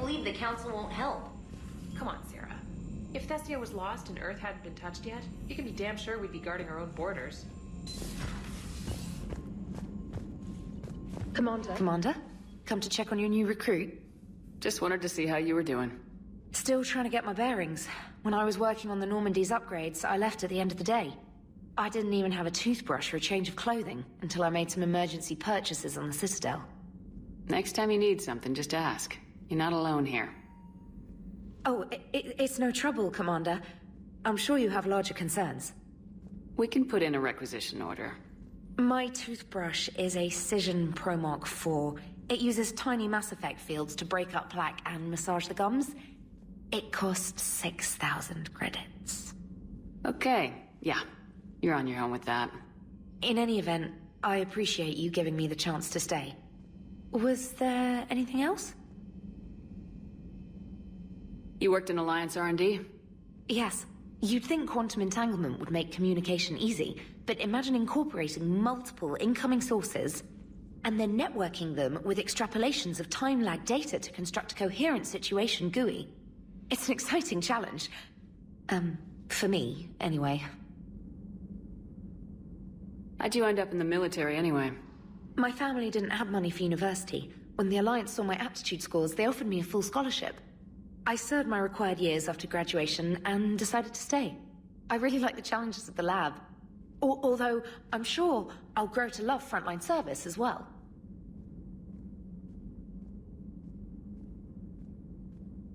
believe the Council won't help. Come on, Sarah. If Thestia was lost and Earth hadn't been touched yet, you can be damn sure we'd be guarding our own borders. Commander? Come to check on your new recruit? Just wanted to see how you were doing. Still trying to get my bearings. When I was working on the Normandy's upgrades, I left at the end of the day. I didn't even have a toothbrush or a change of clothing until I made some emergency purchases on the Citadel. Next time you need something, just ask. You're not alone here. Oh, it's no trouble, Commander. I'm sure you have larger concerns. We can put in a requisition order. My toothbrush is a Cision Pro Mark IV. It uses tiny Mass Effect fields to break up plaque and massage the gums. It costs 6,000 credits. Okay, yeah. You're on your own with that. In any event, I appreciate you giving me the chance to stay. Was there anything else? You worked in Alliance R&D? Yes. You'd think quantum entanglement would make communication easy, but imagine incorporating multiple incoming sources and then networking them with extrapolations of time-lag data to construct a coherent situation GUI. It's an exciting challenge. For me, anyway. How'd you end up in the military anyway? My family didn't have money for university. When the Alliance saw my aptitude scores, they offered me a full scholarship. I served my required years after graduation and decided to stay. I really like the challenges of the lab. Although, I'm sure I'll grow to love frontline service as well.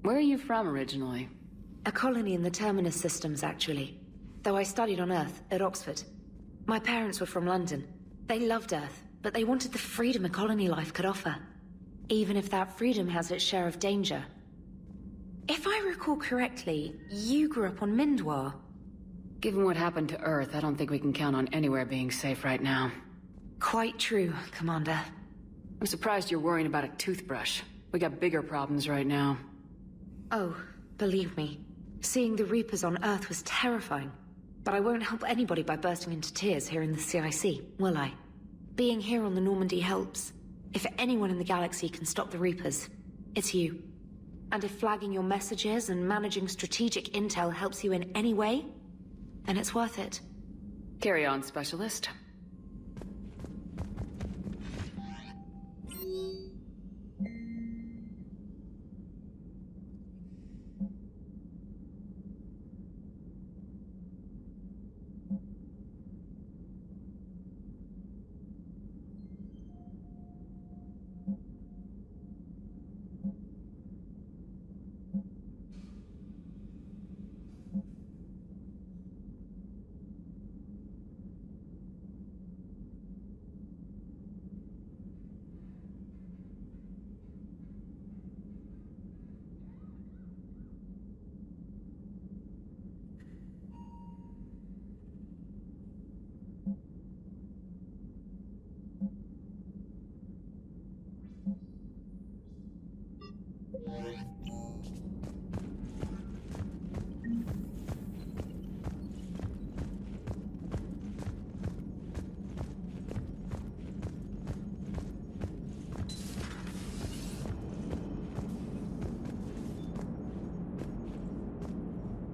Where are you from originally? A colony in the Terminus systems, actually. Though I studied on Earth, at Oxford. My parents were from London. They loved Earth, but they wanted the freedom a colony life could offer. Even if that freedom has its share of danger. If I recall correctly, you grew up on Mindwar. Given what happened to Earth, I don't think we can count on anywhere being safe right now. Quite true, Commander. I'm surprised you're worrying about a toothbrush. We got bigger problems right now. Oh, believe me. Seeing the Reapers on Earth was terrifying. But I won't help anybody by bursting into tears here in the CIC, will I? Being here on the Normandy helps. If anyone in the galaxy can stop the Reapers, it's you. And if flagging your messages and managing strategic intel helps you in any way, then it's worth it. Carry on, Specialist.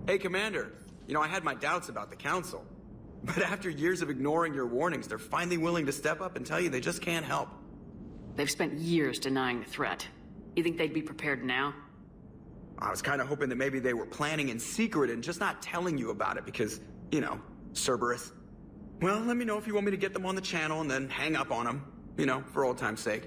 Hey, Commander. You know, I had my doubts about the Council. But after years of ignoring your warnings, they're finally willing to step up and tell you they just can't help. They've spent years denying the threat. You think they'd be prepared now? I was kind of hoping that maybe they were planning in secret and just not telling you about it because, you know, Cerberus. Well, let me know if you want me to get them on the channel and then hang up on them. You know, for old time's sake.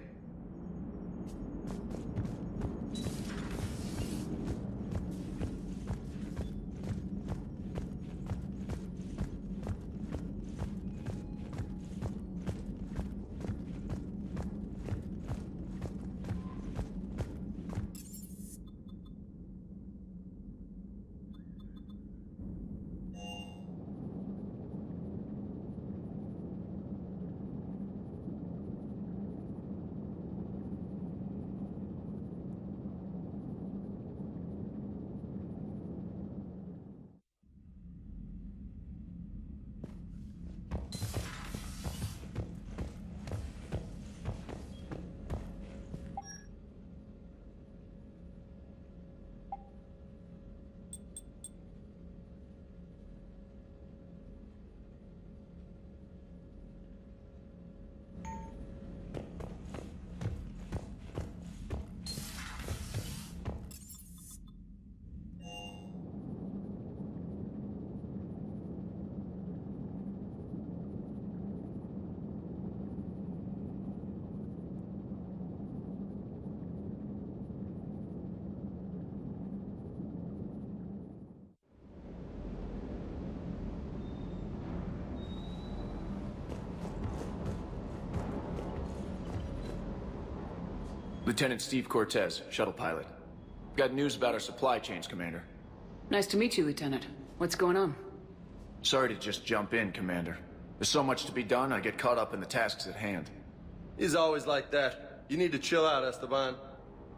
Lieutenant Steve Cortez, shuttle pilot. Got news about our supply chains, Commander. Nice to meet you, Lieutenant. What's going on? Sorry to just jump in, Commander. There's so much to be done, I get caught up in the tasks at hand. He's always like that. You need to chill out, Esteban.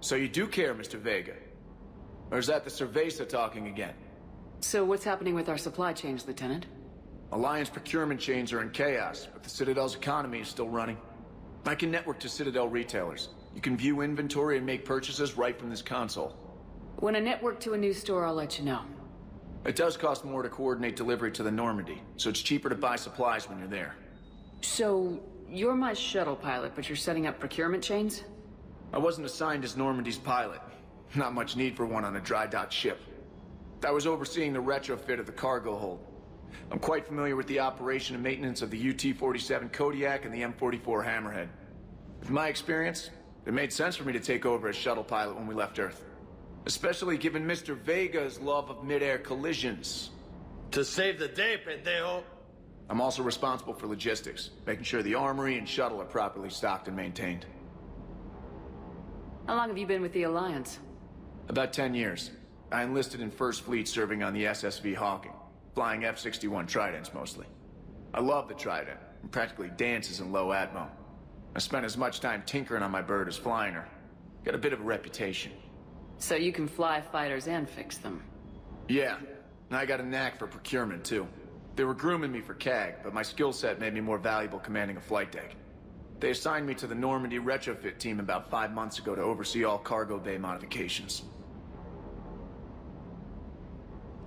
So you do care, Mr. Vega? Or is that the Cerveza talking again? So what's happening with our supply chains, Lieutenant? Alliance procurement chains are in chaos, but the Citadel's economy is still running. I can network to Citadel retailers. You can view inventory and make purchases right from this console. When I network to a new store, I'll let you know. It does cost more to coordinate delivery to the Normandy, so it's cheaper to buy supplies when you're there. So, you're my shuttle pilot, but you're setting up procurement chains? I wasn't assigned as Normandy's pilot. Not much need for one on a dry dock ship. I was overseeing the retrofit of the cargo hold. I'm quite familiar with the operation and maintenance of the UT-47 Kodiak and the M44 Hammerhead. With my experience, it made sense for me to take over as shuttle pilot when we left Earth. Especially given Mr. Vega's love of mid-air collisions. To save the day, pendejo. I'm also responsible for logistics, making sure the armory and shuttle are properly stocked and maintained. How long have you been with the Alliance? About 10 years. I enlisted in First Fleet serving on the SSV Hawking, flying F-61 Tridents mostly. I love the Trident, and practically dances in low atmo. I spent as much time tinkering on my bird as flying her. Got a bit of a reputation. So you can fly fighters and fix them. Yeah, and I got a knack for procurement too. They were grooming me for CAG, but my skill set made me more valuable commanding a flight deck. They assigned me to the Normandy retrofit team about 5 months ago to oversee all cargo bay modifications.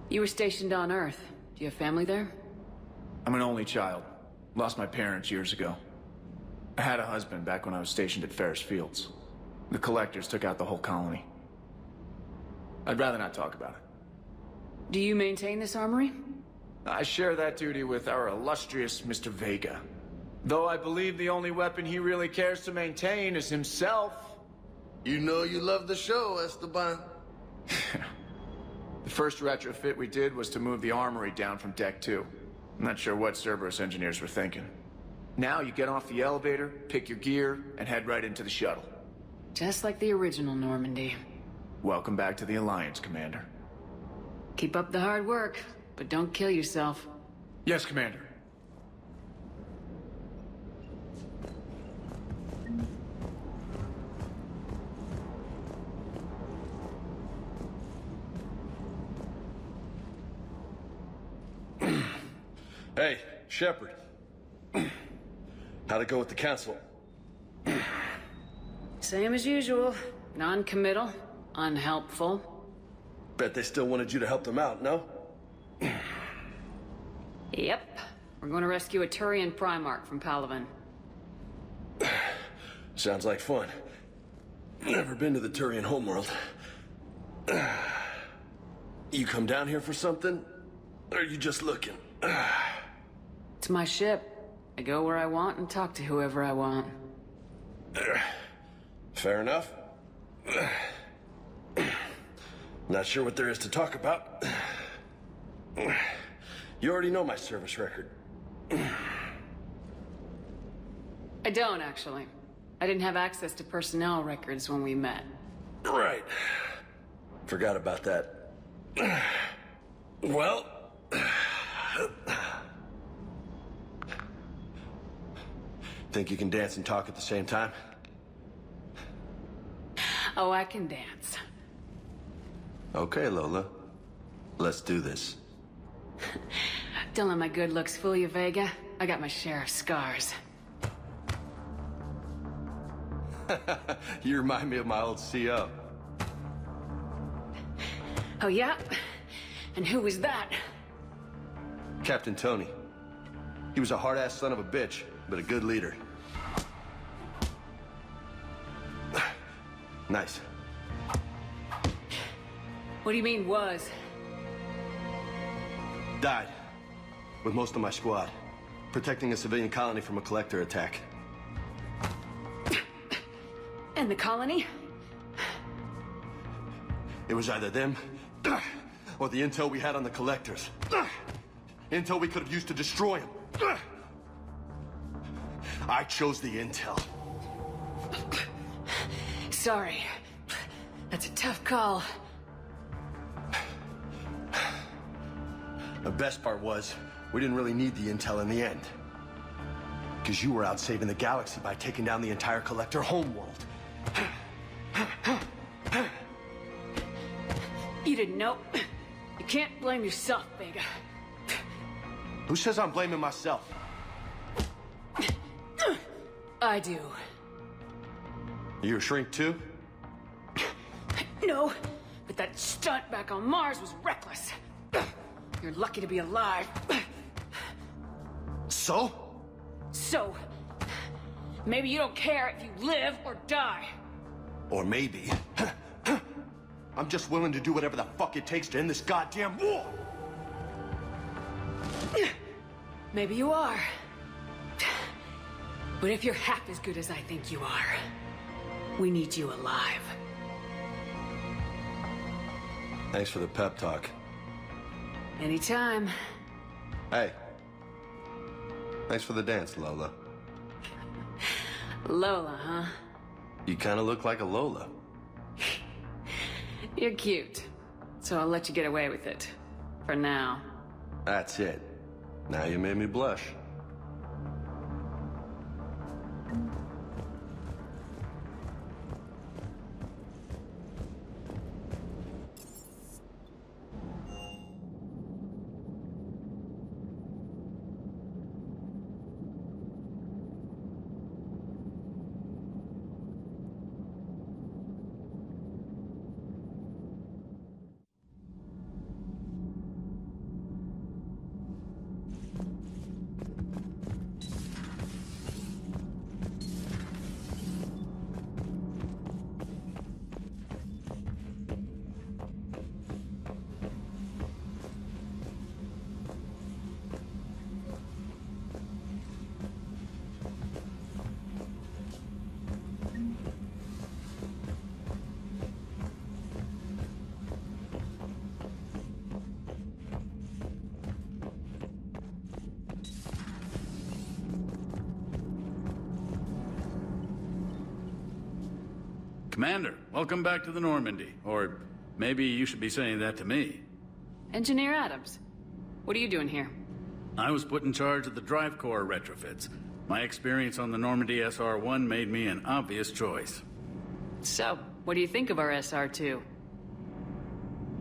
You were stationed on Earth. Do you have family there? I'm an only child. Lost my parents years ago. I had a husband back when I was stationed at Ferris Fields. The Collectors took out the whole colony. I'd rather not talk about it. Do you maintain this armory? I share that duty with our illustrious Mr. Vega. Though I believe the only weapon he really cares to maintain is himself. You know you love the show, Esteban. The first retrofit we did was to move the armory down from Deck 2. I'm not sure what Cerberus engineers were thinking. Now you get off the elevator, pick your gear, and head right into the shuttle. Just like the original Normandy. Welcome back to the Alliance, Commander. Keep up the hard work, but don't kill yourself. Yes, Commander. Hey, Shepard. How'd it go with the council? Same as usual. Non-committal. Unhelpful. Bet they still wanted you to help them out, no? Yep. We're going to rescue a Turian Primarch from Palaven. Sounds like fun. Never been to the Turian homeworld. You come down here for something? Or are you just looking? It's my ship. I go where I want and talk to whoever I want. Fair enough. Not sure what there is to talk about. You already know my service record. I don't, actually. I didn't have access to personnel records when we met. Right. Forgot about that. Well... Think you can dance and talk at the same time? Oh, I can dance. Okay, Lola. Let's do this. Don't let my good looks fool you, Vega. I got my share of scars. You remind me of my old CO. Oh, yeah? And who was that? Captain Tony. He was a hard-ass son of a bitch, but a good leader. Nice. What do you mean, was? Died. With most of my squad. Protecting a civilian colony from a collector attack. And the colony? It was either them, or the intel we had on the collectors. Intel we could have used to destroy them. I chose the intel. Sorry. That's a tough call. The best part was, we didn't really need the intel in the end. Because you were out saving the galaxy by taking down the entire Collector homeworld. You didn't know. You can't blame yourself, Vega. Who says I'm blaming myself? I do. You a shrink too? No, but that stunt back on Mars was reckless. You're lucky to be alive. So? So, maybe you don't care if you live or die. Or maybe... I'm just willing to do whatever the fuck it takes to end this goddamn war! Maybe you are. But if you're half as good as I think you are, we need you alive. Thanks for the pep talk. Anytime. Hey. Thanks for the dance, Lola. Lola, huh? You kinda look like a Lola. You're cute. So I'll let you get away with it. For now. That's it. Now you made me blush. Commander, welcome back to the Normandy. Or maybe you should be saying that to me. Engineer Adams. What are you doing here? I was put in charge of the drive core retrofits. My experience on the Normandy SR-1 made me an obvious choice. So, what do you think of our SR-2?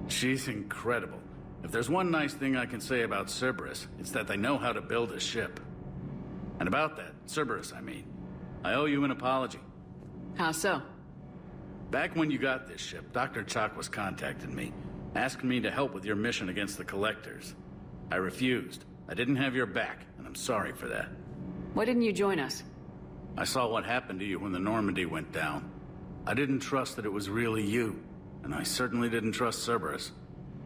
She's incredible. If there's one nice thing I can say about Cerberus, it's that they know how to build a ship. And about that, Cerberus, I mean, I owe you an apology. How so? Back when you got this ship, Dr. Chakwas contacted me, asking me to help with your mission against the Collectors. I refused. I didn't have your back, and I'm sorry for that. Why didn't you join us? I saw what happened to you when the Normandy went down. I didn't trust that it was really you, and I certainly didn't trust Cerberus.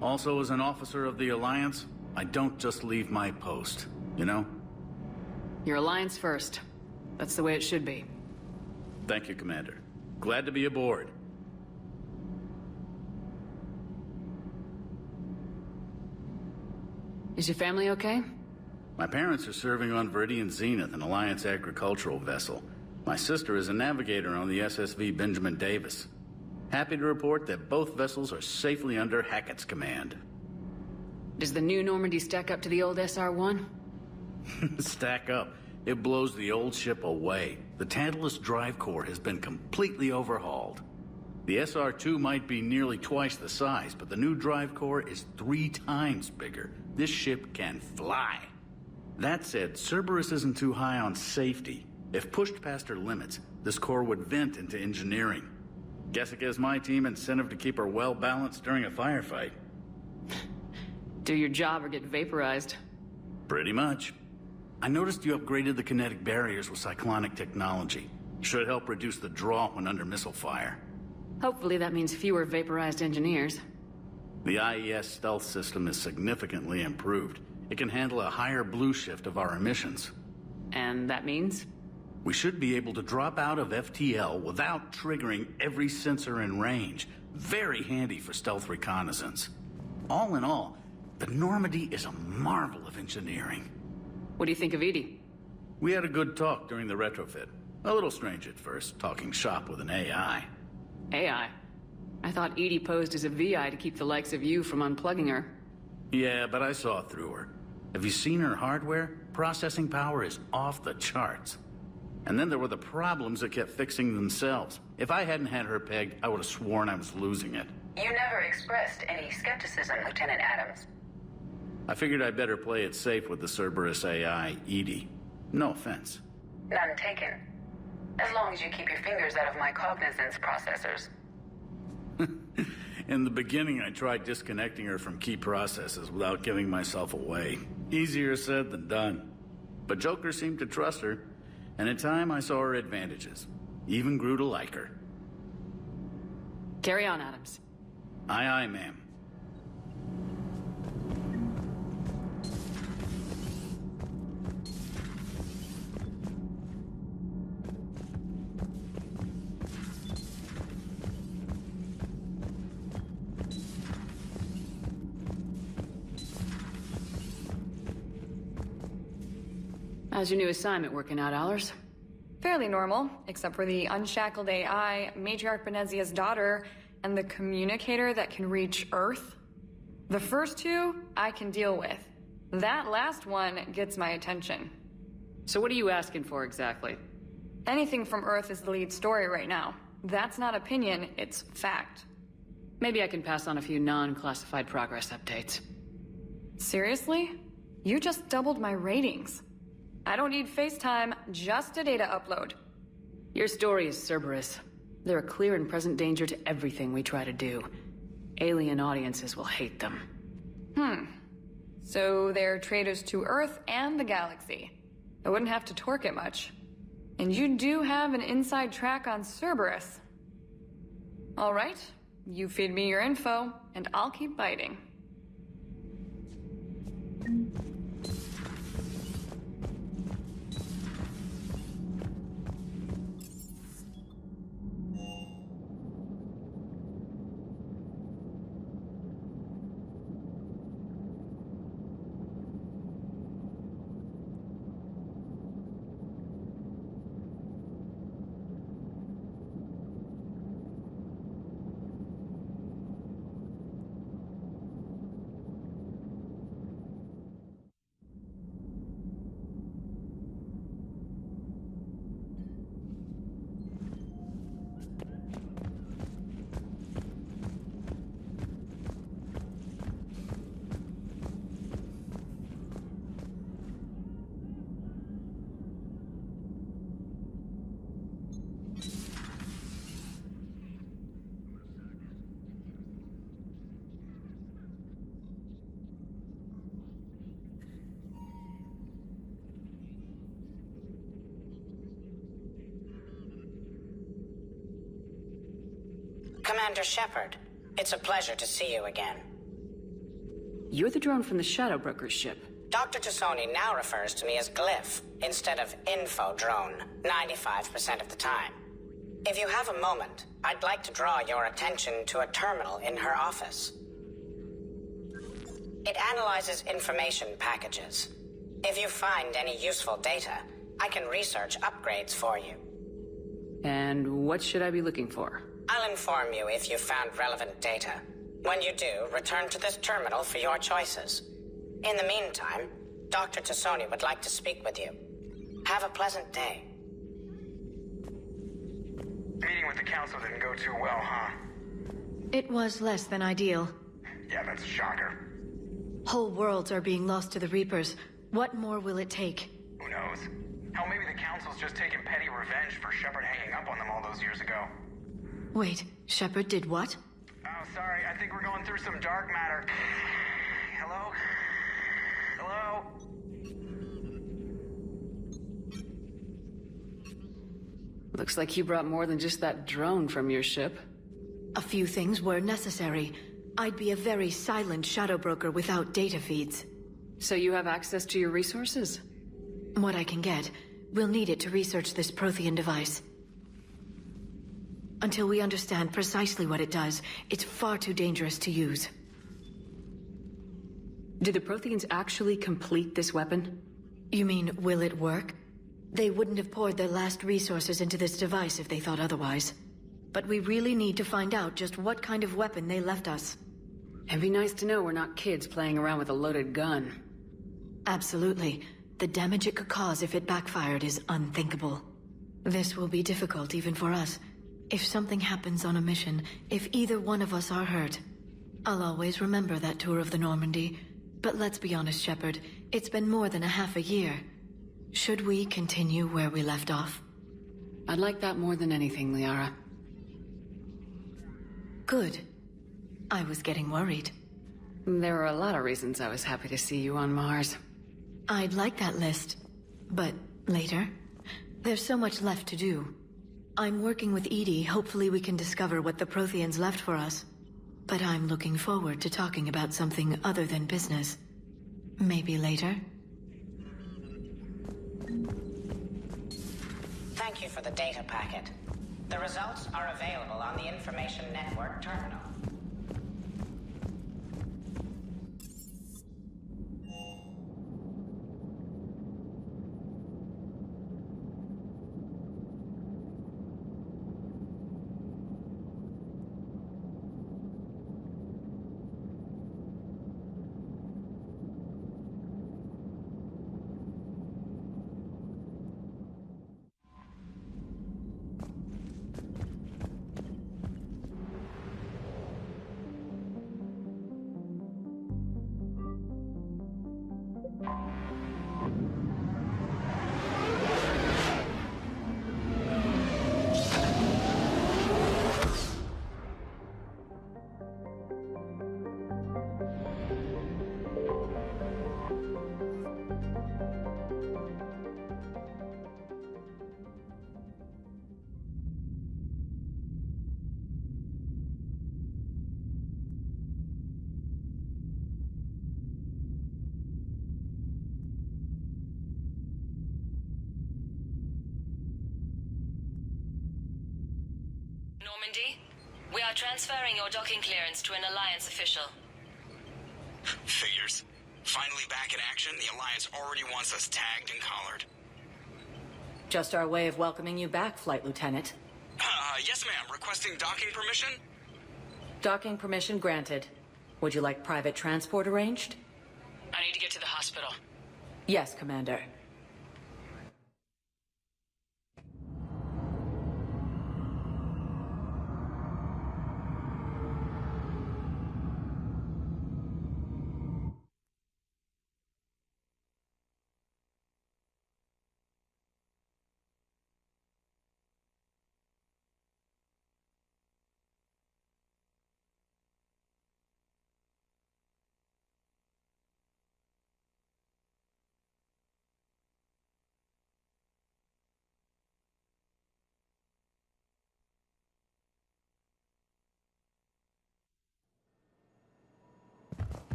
Also, as an officer of the Alliance, I don't just leave my post, you know? Your Alliance first. That's the way it should be. Thank you, Commander. Glad to be aboard. Is your family okay? My parents are serving on Viridian Zenith, an Alliance agricultural vessel. My sister is a navigator on the SSV Benjamin Davis. Happy to report that both vessels are safely under Hackett's command. Does the new Normandy stack up to the old SR-1? Stack up. It blows the old ship away. The Tantalus drive core has been completely overhauled. The SR-2 might be nearly twice the size, but the new drive core is 3 times bigger. This ship can fly. That said, Cerberus isn't too high on safety. If pushed past her limits, this core would vent into engineering. Guess it gives my team incentive to keep her well balanced during a firefight. Do your job or get vaporized. Pretty much. I noticed you upgraded the kinetic barriers with cyclonic technology. Should help reduce the draw when under missile fire. Hopefully that means fewer vaporized engineers. The IES stealth system is significantly improved. It can handle a higher blue shift of our emissions. And that means? We should be able to drop out of FTL without triggering every sensor in range. Very handy for stealth reconnaissance. All in all, the Normandy is a marvel of engineering. What do you think of Edie? We had a good talk during the retrofit. A little strange at first, talking shop with an AI. AI. I thought Edie posed as a VI to keep the likes of you from unplugging her. Yeah, but I saw through her. Have you seen her hardware? Processing power is off the charts. And then there were the problems that kept fixing themselves. If I hadn't had her pegged, I would have sworn I was losing it. You never expressed any skepticism, Lieutenant Adams. I figured I'd better play it safe with the Cerberus AI, Edie. No offense. None taken. As long as you keep your fingers out of my cognizance processors. In the beginning, I tried disconnecting her from key processes without giving myself away. Easier said than done. But Joker seemed to trust her, and in time I saw her advantages. Even grew to like her. Carry on, Adams. Aye, aye, ma'am. How's your new assignment working out, Allers? Fairly normal, except for the unshackled AI, Matriarch Benezia's daughter, and the communicator that can reach Earth. The first two, I can deal with. That last one gets my attention. So what are you asking for exactly? Anything from Earth is the lead story right now. That's not opinion, it's fact. Maybe I can pass on a few non-classified progress updates. Seriously? You just doubled my ratings. I don't need FaceTime, just a data upload. Your story is Cerberus. They're a clear and present danger to everything we try to do. Alien audiences will hate them. So they're traitors to Earth and the galaxy. I wouldn't have to torque it much. And you do have an inside track on Cerberus. All right, you feed me your info, and I'll keep biting. Commander Shepard, it's a pleasure to see you again. You're the drone from the Shadow Broker's ship. Dr. Tassoni now refers to me as Glyph instead of Info Drone 95% of the time. If you have a moment, I'd like to draw your attention to a terminal in her office. It analyzes information packages. If you find any useful data, I can research upgrades for you. And what should I be looking for? I'll inform you if you've found relevant data. When you do, return to this terminal for your choices. In the meantime, Dr. Tassoni would like to speak with you. Have a pleasant day. Meeting with the council didn't go too well, huh? It was less than ideal. Yeah, that's a shocker. Whole worlds are being lost to the Reapers. What more will it take? Who knows? Hell, maybe the council's just taking petty revenge for Shepard hanging up on them all those years ago. Wait, Shepard did what? Oh, sorry, I think we're going through some dark matter. Hello? Hello? Looks like you brought more than just that drone from your ship. A few things were necessary. I'd be a very silent shadow broker without data feeds. So you have access to your resources? What I can get. We'll need it to research this Prothean device. Until we understand precisely what it does, it's far too dangerous to use. Do the Protheans actually complete this weapon? You mean, will it work? They wouldn't have poured their last resources into this device if they thought otherwise. but we really need to find out just what kind of weapon they left us. It'd be nice to know we're not kids playing around with a loaded gun. Absolutely. The damage it could cause if it backfired is unthinkable. This will be difficult even for us. If something happens on a mission, if either one of us are hurt, I'll always remember that tour of the Normandy. But let's be honest, Shepard, it's been more than a half a year. Should we continue where we left off? I'd like that more than anything, Liara. Good. I was getting worried. There were a lot of reasons I was happy to see you on Mars. I'd like that list. But later? There's so much left to do. I'm working with EDI. Hopefully we can discover what the Protheans left for us. But I'm looking forward to talking about something other than business. Maybe later? Thank you for the data packet. The results are available on the Information Network terminal. Normandy, we are transferring your docking clearance to an Alliance official. Figures. Finally back in action, the Alliance already wants us tagged and collared. Just our way of welcoming you back, Flight Lieutenant. Yes ma'am, requesting docking permission? Docking permission granted. Would you like private transport arranged? I need to get to the hospital. Yes, Commander.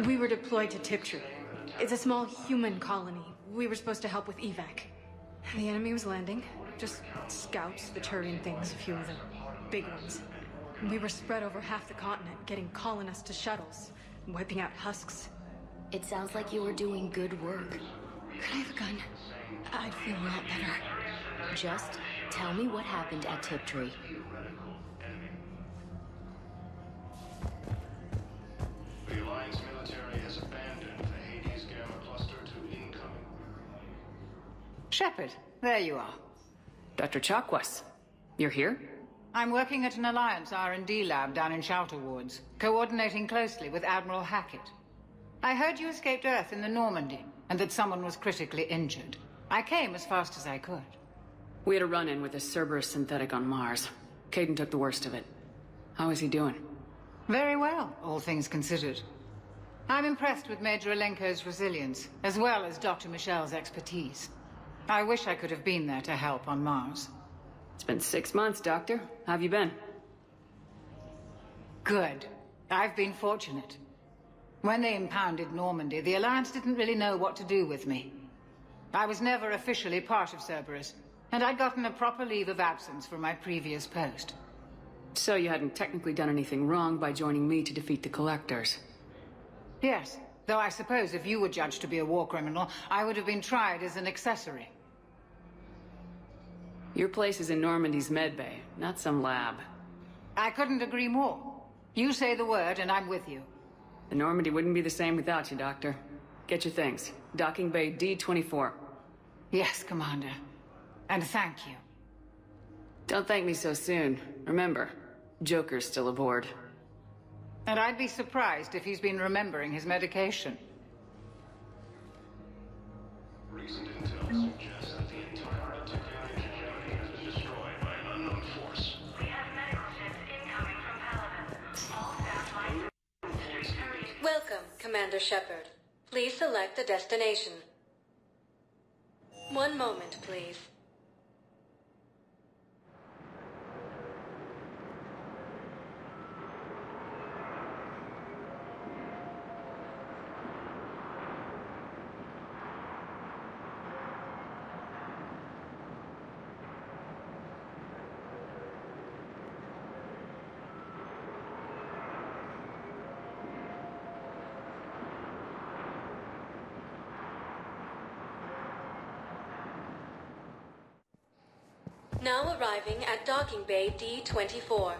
We were deployed to Tiptree. It's a small human colony. We were supposed to help with evac. The enemy was landing. Just scouts, the Turian things, a few of the big ones. We were spread over half the continent, getting colonists to shuttles, wiping out husks. It sounds like you were doing good work. Could I have a gun? I'd feel a lot better. Just tell me what happened at Tiptree. The Alliance military has abandoned the Hades Gamma cluster to incoming. Shepard, there you are. Dr. Chakwas, you're here? I'm working at an Alliance R&D lab down in Shelter Wards, coordinating closely with Admiral Hackett. I heard you escaped Earth in the Normandy, and that someone was critically injured. I came as fast as I could. We had a run-in with a Cerberus synthetic on Mars. Kaidan took the worst of it. How is he doing? Very well, all things considered. I'm impressed with Major Alenko's resilience, as well as Dr. Michel's expertise. I wish I could have been there to help on Mars. It's been 6 months, Doctor. How have you been? Good. I've been fortunate. When they impounded Normandy, the Alliance didn't really know what to do with me. I was never officially part of Cerberus, and I'd gotten a proper leave of absence from my previous post. So you hadn't technically done anything wrong by joining me to defeat the Collectors? Yes, Though I suppose if you were judged to be a war criminal, I would have been tried as an accessory. Your place is in Normandy's medbay, not some lab. I couldn't agree more. You say the word, and I'm with you. The Normandy wouldn't be the same without you, Doctor. Get your things. Docking Bay D-24. Yes, Commander. And thank you. Don't thank me so soon. Remember, Joker's still aboard. And I'd be surprised if he's been remembering his medication. Recent intel suggests that the entire Attican hegemony has been destroyed by an unknown force. We have medical ships incoming from Paladin. All staff lines. Welcome, Commander Shepard. Please select a destination. One moment, please. Now arriving at Docking Bay D-24.